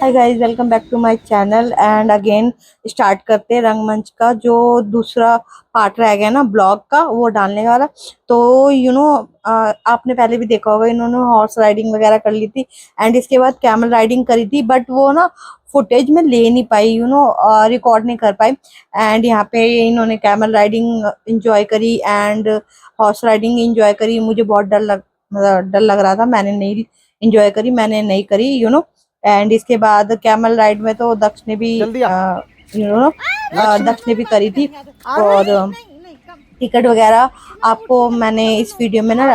Hi guys, welcome back to my channel and again start करते हैं रंगमंच का जो दूसरा पार्ट रह गया ना ब्लॉग का, वो डालने वाला। तो आपने पहले भी देखा होगा, इन्होंने हॉर्स राइडिंग वगैरह कर ली थी एंड इसके बाद कैमल राइडिंग करी थी, बट वो ना फुटेज में ले नहीं पाई, रिकॉर्ड नहीं कर पाई। एंड यहाँ पे इन्होंने कैमल राइडिंग इंजॉय करी एंड हॉर्स राइडिंग इंजॉय करी। मुझे बहुत डर लग रहा था, मैंने नहीं इंजॉय करी, मैंने नहीं करी एंड इसके बाद कैमल राइड में तो दक्ष ने भी जल्दी आ। दक्ष ने भी करी थी। और टिकट वगैरह आपको मैंने इस वीडियो में ना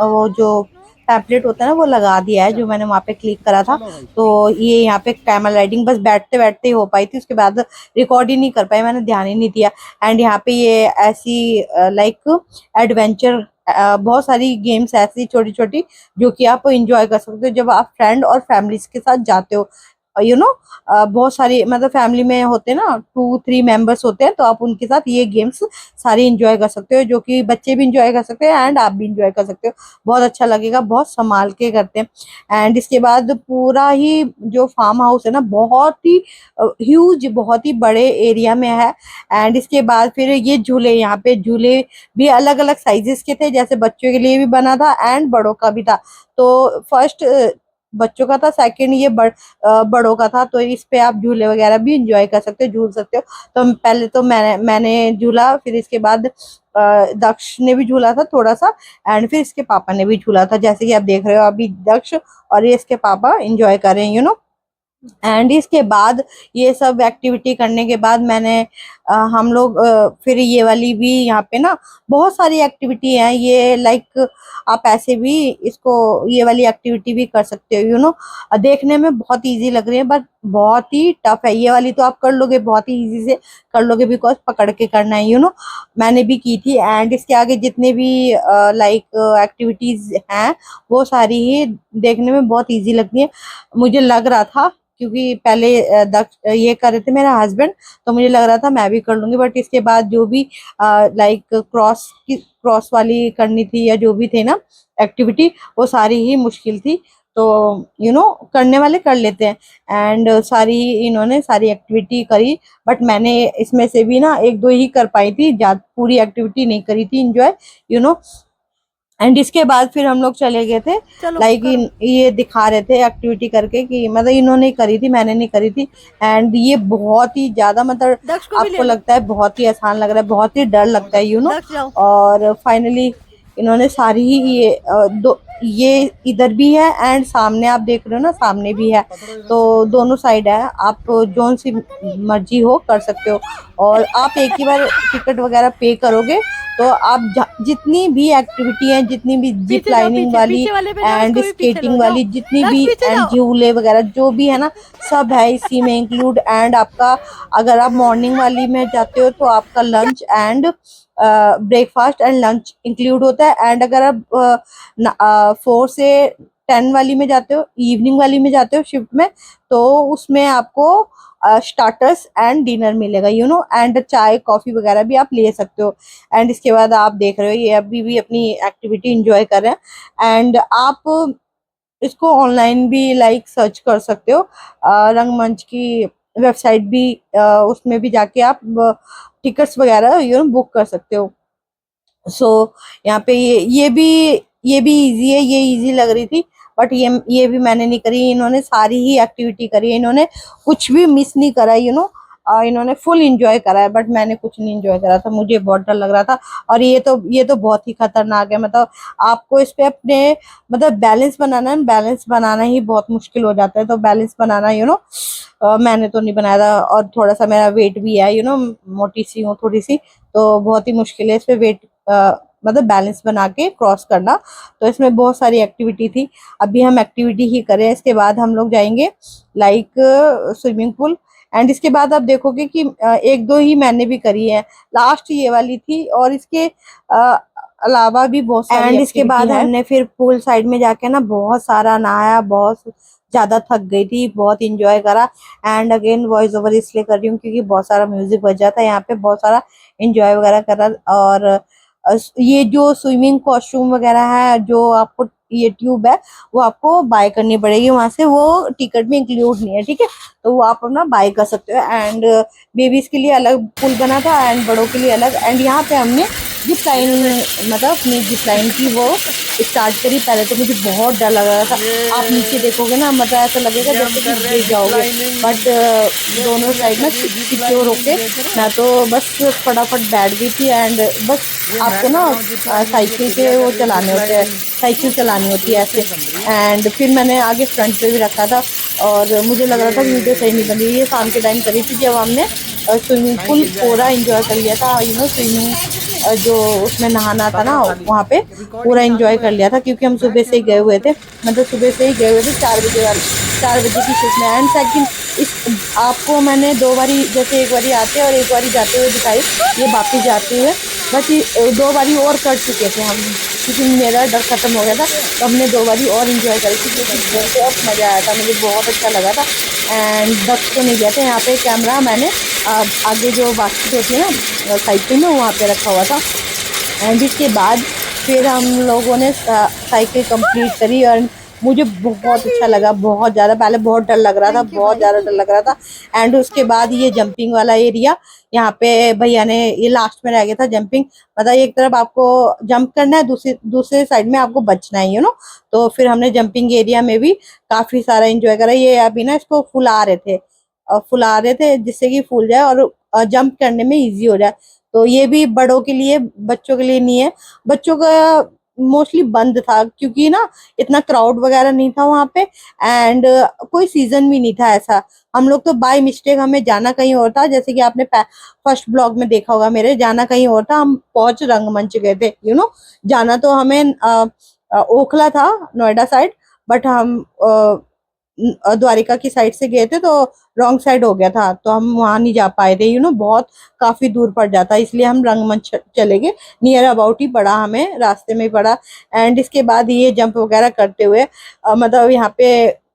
वो जो पैम्पलेट होता है ना वो लगा दिया है, जो मैंने वहां पे क्लिक करा था। चलो भाई। तो ये यहाँ पे कैमल राइडिंग बस बैठते बैठते ही हो पाई थी, उसके बाद रिकॉर्ड ही नहीं कर पाई, मैंने ध्यान ही नहीं दिया। एंड यहाँ पे ये ऐसी लाइक एडवेंचर बहुत सारी गेम्स ऐसी छोटी छोटी जो कि आप इंजॉय कर सकते हो जब आप फ्रेंड और फैमिलीज के साथ जाते हो। बहुत सारी मतलब फैमिली में होते हैं ना, 2-3 मेंबर्स होते हैं, तो आप उनके साथ ये गेम्स सारी इंजॉय कर सकते हो, जो कि बच्चे भी इंजॉय कर सकते हैं एंड आप भी इंजॉय कर सकते हो। बहुत अच्छा लगेगा, बहुत संभाल के करते हैं। एंड इसके बाद पूरा ही जो फार्म हाउस है ना, बहुत ही ह्यूज, बहुत ही बड़े एरिया में है। एंड इसके बाद फिर ये झूले, यहाँ पे झूले भी अलग अलग साइजेस के थे, जैसे बच्चों के लिए भी बना था एंड बड़ों का भी था। तो फर्स्ट बच्चों का था, सेकंड ये बड़ों का था। तो इस पे आप झूले वगैरह भी इंजॉय कर सकते हो, झूल सकते हो। तो पहले तो मैंने झूला, फिर इसके बाद दक्ष ने भी झूला था थोड़ा सा एंड फिर इसके पापा ने भी झूला था, जैसे कि आप देख रहे हो अभी दक्ष और ये इसके पापा इंजॉय कर रहे हैं एंड इसके बाद ये सब एक्टिविटी करने के बाद मैंने हम लोग फिर ये वाली भी यहाँ पे ना बहुत सारी एक्टिविटी है, ये लाइक आप ऐसे भी इसको ये वाली एक्टिविटी भी कर सकते हो। देखने में बहुत इजी लग रही है बट बहुत ही टफ है। ये वाली तो आप कर लोगे, बहुत ही इजी से कर लोगे, बिकॉज पकड़ के करना है। मैंने भी की थी एंड इसके आगे जितने भी लाइक एक्टिविटीज हैं वो सारी ही देखने में बहुत इजी लगती है। मुझे लग रहा था, क्योंकि पहले ये कर रहे थे मेरा हस्बैंड, तो मुझे लग रहा था मैं भी कर लूंगी, बट इसके बाद जो भी लाइक क्रॉस वाली करनी थी या जो भी थे ना एक्टिविटी, वो सारी ही मुश्किल थी। तो करने वाले कर लेते हैं एंड सारी इन्होंने सारी एक्टिविटी करी, बट मैंने इसमें से भी ना एक दो ही कर पाई थी, पूरी एक्टिविटी नहीं करी थी इंजॉय यू नो एंड इसके बाद फिर हम लोग चले गए थे, लाइक ये दिखा रहे थे एक्टिविटी करके कि मतलब इन्होंने करी थी, मैंने नहीं करी थी। एंड ये बहुत ही ज्यादा मतलब आपको लगता है बहुत ही आसान लग रहा है, बहुत ही डर लगता है और फाइनली इन्होंने सारी ही ये इधर भी है एंड सामने आप देख रहे हो ना, सामने भी है। तो दोनों साइड है, आप जोन सी मर्जी हो कर सकते हो। और आप एक ही बार टिकट वगैरह पे करोगे तो आप जितनी भी एक्टिविटी है, जितनी भी जिप लाइनिंग वाली एंड स्केटिंग वाली जितनी भी एंड झूले वगैरह जो भी है ना, सब है इसी में इंक्लूड। एंड आपका अगर आप मॉर्निंग वाली में जाते हो तो आपका lunch and breakfast and lunch include होता है। एंड अगर आप 4 से 10 वाली में जाते हो, इवनिंग वाली में जाते हो शिफ्ट में, तो उसमें आपको स्टार्टर्स एंड डिनर मिलेगा एंड चाय कॉफी वगैरह भी आप ले सकते हो। एंड इसके बाद आप देख रहे हो ये अभी भी अपनी एक्टिविटी इंजॉय कर रहे हैं एंड आप इसको ऑनलाइन भी लाइक सर्च कर सकते हो। रंगमंच की वेबसाइट भी उसमें भी जाके आप टिकट्स वगैरह बुक कर सकते हो। सो यहाँ पे ये भी इजी है, ये इजी लग रही थी, बट ये भी मैंने नहीं करी। इन्होंने सारी ही एक्टिविटी करी है, इन्होंने कुछ भी मिस नहीं करा इन्होंने फुल एंजॉय करा है, बट मैंने कुछ नहीं एंजॉय करा था, मुझे बहुत डर लग रहा था। और ये तो बहुत ही खतरनाक है, मतलब आपको इस पे अपने मतलब बैलेंस बनाना है, बैलेंस बनाना ही बहुत मुश्किल हो जाता है। तो बैलेंस बनाना मैंने तो नहीं बनाया था, और थोड़ा सा मेरा वेट भी है मोटी सी हूँ थोड़ी सी, तो बहुत ही मुश्किल है इस पे वेट मतलब बैलेंस बना के क्रॉस करना। तो इसमें बहुत सारी एक्टिविटी थी, अभी हम एक्टिविटी ही करें, इसके बाद हम लोग जाएंगे लाइक स्विमिंग पूल। एंड इसके बाद आप देखोगे कि एक दो ही मैंने भी करी है, लास्ट ये वाली थी, और इसके अलावा भी बहुत सारी। एंड इसके बाद हमने फिर पूल साइड में जाके ना बहुत सारा नहाया, बहुत ज्यादा थक गई थी, बहुत इंजॉय करा। एंड अगेन वॉइस ओवर इसलिए कर रही हूँ क्योंकि बहुत सारा म्यूजिक बज जाता है यहाँ पे, बहुत सारा इंजॉय वगैरह करा। और ये जो स्विमिंग कॉस्ट्यूम वगैरह है जो आपको ये ट्यूब है वो आपको बाय करनी पड़ेगी वहां से, वो टिकट में इंक्लूड नहीं है, ठीक है। तो वो आप अपना बाय कर सकते हो। एंड बेबीज के लिए अलग पूल बना था एंड बड़ों के लिए अलग। एंड यहाँ पे हमने जिप लाइन, मतलब अपनी जिप लाइन की वो स्टार्ट करी। पहले तो मुझे बहुत डर लग रहा था, आप नीचे देखोगे ना मतलब ऐसा लगेगा जैसे कि गिर जाओगे, बट दोनों साइड में सिक्योर होके मैं तो बस फटाफट बैठ गई थी। एंड बस आपको ना साइकिल के वो चलाने होते हैं, साइकिल चलानी होती है ऐसे। एंड फिर मैंने आगे फ्रंट पे भी रखा था और मुझे लग रहा था वीडियो सही नहीं बन रही। ये शाम के टाइम करी थी जब हमने स्विमिंग पूल पूरा एंजॉय कर लिया था, यू नो स्विमिंग जो उसमें नहाना था ना वहाँ पे पूरा एंजॉय कर लिया था, क्योंकि हम सुबह से ही गए हुए थे, मतलब सुबह से ही गए हुए थे 4 बजे वाले 4 बजे की शिफ्ट में। एंड सेकंड इस आपको मैंने 2 बारी, जैसे एक बारी आते और एक बारी जाते हुए दिखाई, ये वापिस जाते हुए, बट 2 बारी और कर चुके थे हम, क्योंकि मेरा डर खत्म हो गया था। तो हमने 2 बारी और एंजॉय करी थी, क्योंकि बहुत मज़ा आया था, मुझे बहुत अच्छा लगा था। एंड दक्ष को नहीं गए थे, यहाँ पे कैमरा मैंने आगे जो बास्केट होती है ना साइकिल में वहाँ पे रखा हुआ था। एंड इसके बाद फिर हम लोगों ने साइकिल कंप्लीट करी और मुझे बहुत अच्छा लगा, बहुत ज़्यादा। पहले बहुत डर लग रहा था, बहुत ज़्यादा डर लग रहा था। एंड उसके बाद ये जंपिंग वाला एरिया, यहाँ पे भैया ने ये लास्ट में रह गया था जंपिंग, मतलब एक तरफ आपको जंप करना है, दूसरी दूसरे साइड में आपको बचना है, यू नो। तो फिर हमने जंपिंग एरिया में भी काफी सारा एंजॉय करा। ये अभी ना इसको फुला रहे थे, फुला रहे थे जिससे कि फूल जाए और जंप करने में इजी हो जाए। तो ये भी बड़ों के लिए, बच्चों के लिए नहीं है। बच्चों का मोस्टली बंद था, क्योंकि ना इतना क्राउड वगैरह नहीं था वहां पे। एंड कोई सीजन भी नहीं था ऐसा। हम लोग तो बाय मिस्टेक, हमें जाना कहीं और था, जैसे कि आपने फर्स्ट ब्लॉग में देखा होगा मेरे, जाना कहीं और था, हम पहुंच रंगमंच गए थे, यू नो। जाना तो हमें ओखला था, नोएडा साइड, बट हम द्वारिका की साइड से गए थे, तो रॉन्ग साइड हो गया था, तो हम वहां नहीं जा पाए थे, यू नो। बहुत काफी दूर पड़ जाता, इसलिए हम रंगमंच चले गए, नियर अबाउट ही पड़ा, हमें रास्ते में ही पड़ा। एंड इसके बाद ये जंप वगैरह करते हुए मतलब यहाँ पे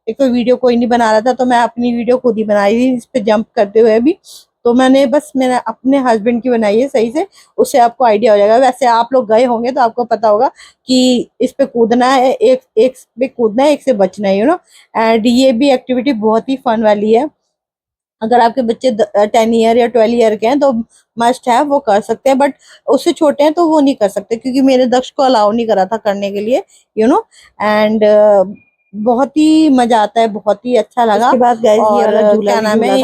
एक तो वीडियो कोई नहीं बना रहा था, तो मैं अपनी वीडियो खुद ही बनाई थी इस पे जंप करते हुए भी। तो मैंने अपने हस्बैंड की बनाई है सही से, उससे आपको आइडिया हो जाएगा। वैसे आप लोग गए होंगे तो आपको पता होगा कि इस पे कूदना है, एक एक पे कूदना है, एक से बचना है, यू नो। एंड ये भी एक्टिविटी बहुत ही फन वाली है। अगर आपके बच्चे 10 ईयर या 12 ईयर के हैं तो मस्ट है, वो कर सकते हैं, बट उससे छोटे हैं तो वो नहीं कर सकते, क्योंकि मेरे दक्ष को अलाउ नहीं करा था करने के लिए, यू नो। एंड बहुत ही मजा आता है, बहुत ही अच्छा लगा। उसके बाद गाइस ये वाला झूला क्या नाम है,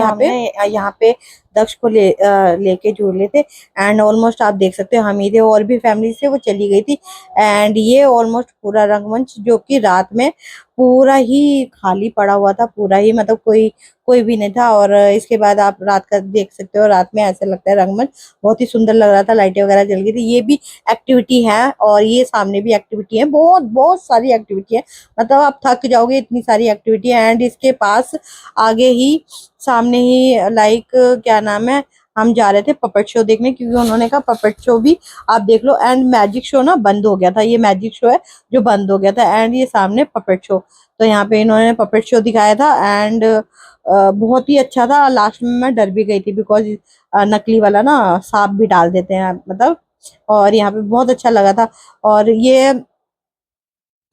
यहाँ पे दक्ष को लेके झूले थे। एंड ऑलमोस्ट आप देख सकते हो हम ही थे, और भी फैमिली से वो चली गई थी। एंड ये ऑलमोस्ट पूरा रंगमंच जो कि रात में पूरा ही खाली पड़ा हुआ था, पूरा ही, मतलब कोई कोई भी नहीं था। और इसके बाद आप रात का देख सकते हो, रात में ऐसा लगता है रंगमंच बहुत ही सुंदर लग रहा था, लाइटें वगैरह जल गई थी। ये भी एक्टिविटी है और ये सामने भी एक्टिविटी है, बहुत बहुत सारी एक्टिविटी है, मतलब आप थक जाओगे, इतनी सारी एक्टिविटी है। एंड इसके पास आगे ही सामने ही लाइक क्या नाम है, हम जा रहे थे पपेट शो देखने, क्योंकि उन्होंने कहा पपेट शो भी आप देख लो। एंड मैजिक शो ना बंद हो गया था, ये मैजिक शो है जो बंद हो गया था। एंड ये सामने पपेट शो, तो यहाँ पे इन्होंने पपेट शो दिखाया था। एंड बहुत ही अच्छा था। लास्ट में मैं डर भी गई थी, बिकॉज नकली वाला ना सांप भी डाल देते हैं, मतलब। और यहाँ पे बहुत अच्छा लगा था। और ये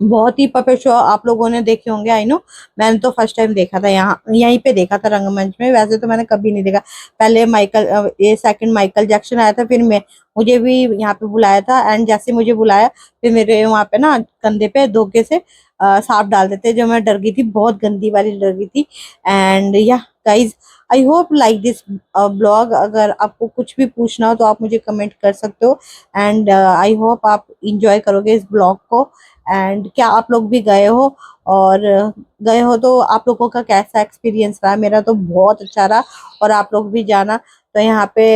बहुत ही पपेट शो आप लोगों ने देखे होंगे, आई नो। मैंने तो फर्स्ट टाइम देखा था, यहाँ यहीं पे देखा था रंगमंच में, वैसे तो मैंने कभी नहीं देखा। पहले ये सेकंड माइकल जैक्सन आया था, फिर मैं मुझे भी यहाँ पे बुलाया था। एंड जैसे मुझे बुलाया, फिर मेरे वहाँ पे ना कंधे पे धोखे से सांप डाल देते, जो मैं डर गई थी, बहुत गंदी वाली डर गई थी। And yeah guys, I hope like this blog. अगर आपको कुछ भी पूछना हो तो आप मुझे कमेंट कर सकते हो। एंड आई होप आप इंजॉय करोगे इस ब्लॉग को। एंड क्या आप लोग भी गए हो, और गए हो तो आप लोगों का कैसा एक्सपीरियंस रहा? मेरा तो बहुत अच्छा रहा, और आप लोग भी जाना। तो यहाँ पे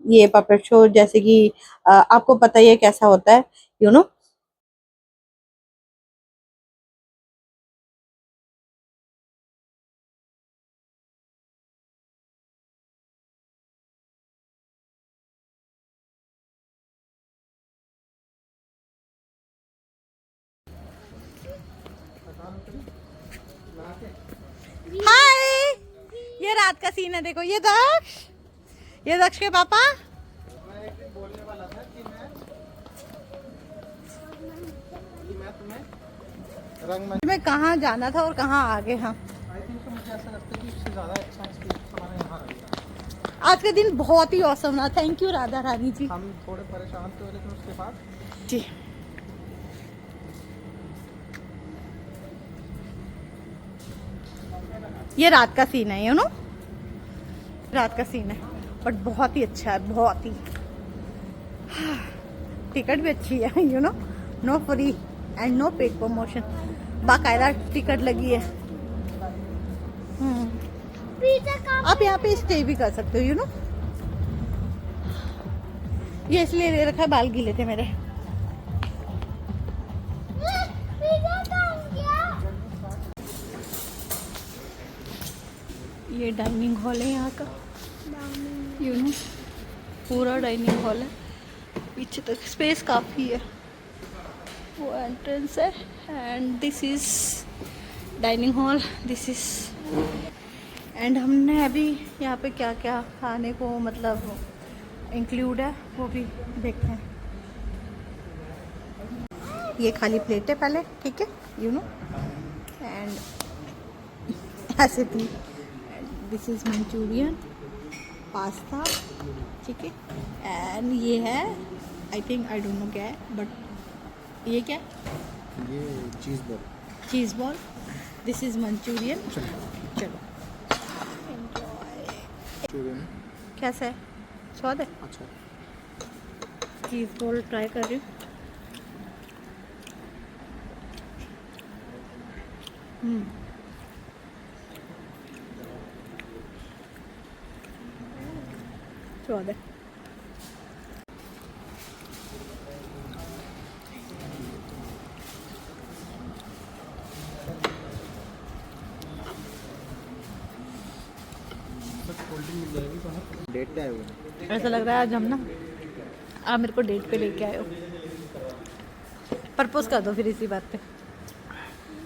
ये पपेट शो, जैसे कि आपको पता ही है कैसा होता है, यू नो। हाय, ये रात का सीन है, देखो ये दक्ष, ये दक्ष के पापा। रंगमंच में कहाँ जाना था और कहाँ आ गए हम। आई थिंक मुझे ऐसा लगता है कि इससे ज़्यादा अच्छा एक्सपीरियंस हमारा यहाँ रहेगा। आज का दिन बहुत ही औसम रहा। थैंक यू राधा रानी जी। हम थोड़े परेशान थे लेकिन उसके बाद जी ये रात का सीन है, यू नो, रात का सीन है, बट बहुत ही अच्छा है, बहुत ही। टिकट भी अच्छी है, you know, no free and no paid promotion, बाकायदा टिकट लगी है। आप यहाँ पे स्टे भी कर सकते हो, यू नो। ये इसलिए ले रखा है, बाल गीले थे मेरे। ये डाइनिंग हॉल है यहाँ का, यू नो, पूरा डाइनिंग हॉल है, पीछे तक स्पेस काफ़ी है। वो एंट्रेंस है and this is dining hall, this is. And हमने अभी यहाँ पे क्या क्या खाने को मतलब इंक्लूड है वो भी देखते हैं। ये खाली प्लेट है पहले, ठीक है, यू नो, एंड ऐसे थी। दिस इज मंचूरियन, पास्ता, ठीक है, एंड ये है I think, I don't know क्या है, बट ये क्या है? ये चीज़ ball. Cheese ball, this is Manchurian. चलो मंचूरियन कैसा है, स्वाद है? अच्छा। चीज़ बॉल ट्राई कर रही हूँ। स्वाद है। कोल्ड ड्रिंक मिल जाएगी बाहर। डेट पे आए हुए ऐसा लग रहा है आज हम ना, आप मेरे को डेट पे लेके आए हो। प्रपोज कर दो फिर इसी बात पे,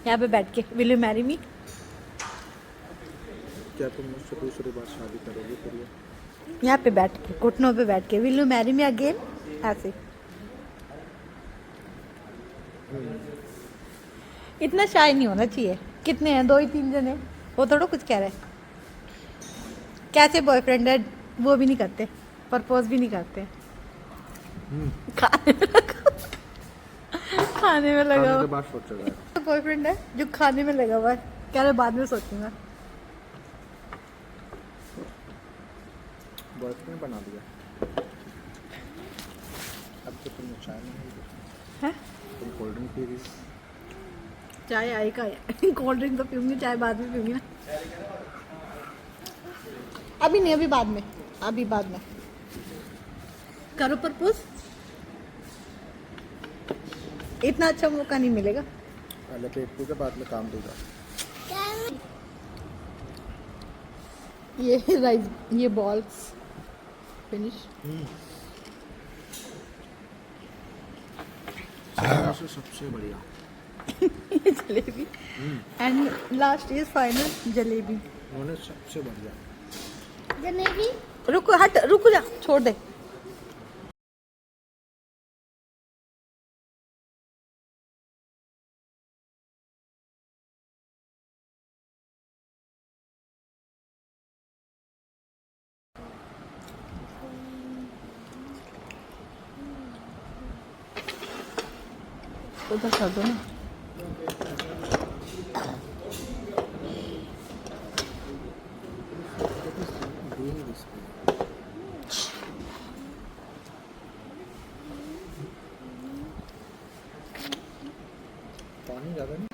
यहाँ पे बैठ के, विल यू मैरी मी? क्या तुम मुझसे दूसरी बार शादी करोगे फिर? ये यहाँ पे बैठ के, घुटनों पे बैठ के, will you marry me again, ऐसे। इतना शाय नहीं होना चाहिए। कितने हैं, 2 ही 3 जने, वो थोड़ा कुछ कह रहे हैं। कैसे बॉयफ्रेंड है वो भी नहीं करते, प्रपोज भी नहीं करते। खाने में लगा, खाने में लगा खाने के हुआ बाद सोचेगा। बॉयफ्रेंड है जो खाने में लगा हुआ है, कह रहे बाद में सोचूंगा। बॉयफ्रेंड बना दिया। अब तो तुम चाय नहीं पी, है तुम कोल्ड ड्रिंक पी रही हो। चाय आई का है। कोल्ड ड्रिंक तो पीऊंगी, चाय बाद में पीऊंगी ना। अभी नहीं, अभी बाद में, अभी बाद में। करो प्रपोज, इतना अच्छा मौका नहीं मिलेगा। पहले पेट पूजा बाद में काम देगा। ये राइस, ये बॉल्स फिनिश। सबसे बढ़िया ये jalebi and last is final jalebi. उन्होंने सबसे बढ़िया जलेबी। रुको, हट, रुक जा, छोड़ दे। उधर कर दो ना। पानी ज़्यादा नहीं।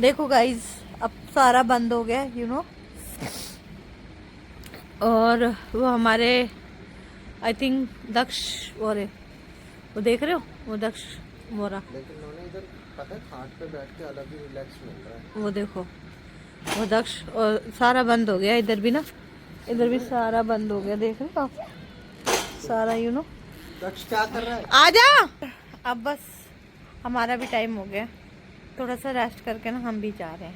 देखो गाइज, अब सारा बंद हो गया, यू नो, और वो हमारे आई थिंक दक्ष वो रहे, वो देख रहे हो, वो दक्ष वो रहा, लेकिन उन्होंने इधर पता है खाट पे बैठ के अलग ही रिलैक्स मिल रहा है। वो देखो, वो दक्ष, और सारा बंद हो गया इधर भी ना, इधर भी सारा बंद हो गया, देख रहे हो आप, सारा, यू नो। दक्ष क्या कर रहा है? आजा। अब बस हमारा भी टाइम हो गया, थोड़ा सा रेस्ट करके ना हम भी जा रहे हैं।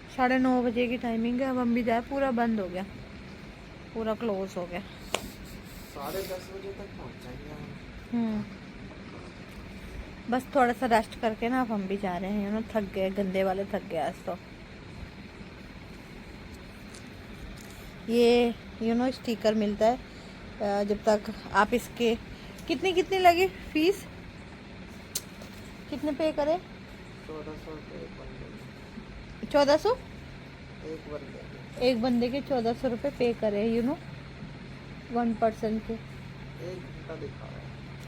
9:30 बजे की टाइमिंग है, अब हम भी जाए, पूरा बंद हो गया, पूरा क्लोज हो गया। 10:30 बजे तक पहुंच जाएंगे हम। बस थोड़ा सा रेस्ट करके ना अब हम भी जा रहे हैं, थक गए, गंदे वाले थक गए आज तो। ये स्टिकर मिलता है जब तक आप इसके कितनी कितनी लगी फीस, कितने पे करे? 1400 रुपये एक बंदे 1400 एक बंदे एक बंदे के 1400 रुपये पे करे, 1 पर्सन के, एक घंटा दिखा रहा है।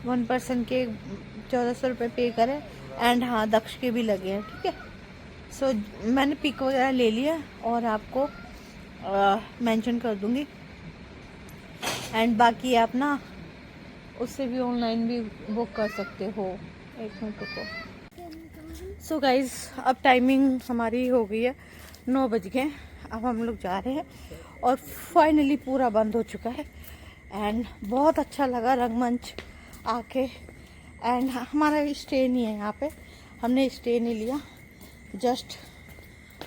1 पर्सन के 1400 रुपये पे करे। एंड हाँ, दक्ष के भी लगे हैं, ठीक है। सो मैंने पिक वगैरह ले लिया और आपको मेंशन कर दूंगी। एंड बाकी आप ना उससे भी ऑनलाइन भी बुक कर सकते हो। एक मिनट रुको। सो गाइज, अब टाइमिंग हमारी हो गई है, 9 बज गए। अब हम लोग जा रहे हैं और फाइनली पूरा बंद हो चुका है। एंड बहुत अच्छा लगा रंगमंच आके। एंड हमारा स्टे नहीं है यहाँ पे, हमने स्टे नहीं लिया, जस्ट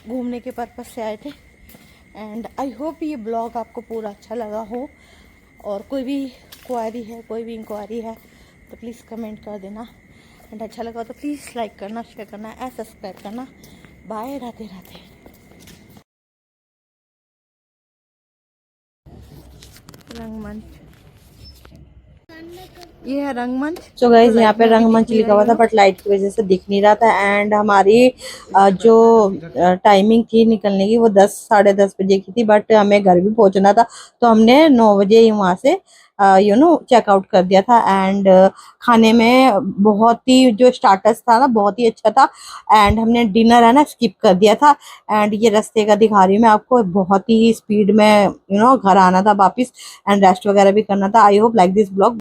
घूमने के पर्पज़ से आए थे। एंड आई होप ये ब्लॉग आपको पूरा अच्छा लगा हो, और कोई भी क्वारी है, कोई भी इंक्वायरी है तो प्लीज़ कमेंट कर देना। एंड अच्छा लगा तो प्लीज़ लाइक करना, शेयर करना एंड सब्सक्राइब करना। बाय, राधे राधे। रंगमंच, ये है रंगमंच। सो गाइज, यहाँ पे रंगमंच लिखा हुआ था बट लाइट की वजह से दिख नहीं रहा था। एंड हमारी जो टाइमिंग थी निकलने की वो 10 साढ़े 10 बजे की थी, बट हमें घर भी पहुंचना था तो हमने 9 बजे ही वहाँ से चेकआउट कर दिया था। एंड खाने में बहुत ही, जो स्टार्टर्स था ना, बहुत ही अच्छा था। एंड हमने डिनर है ना स्किप कर दिया था। एंड ये रास्ते का दिखा रही हूँ मैं आपको, बहुत ही स्पीड में घर आना था वापिस, एंड रेस्ट वगैरह भी करना था। I hope like this blog.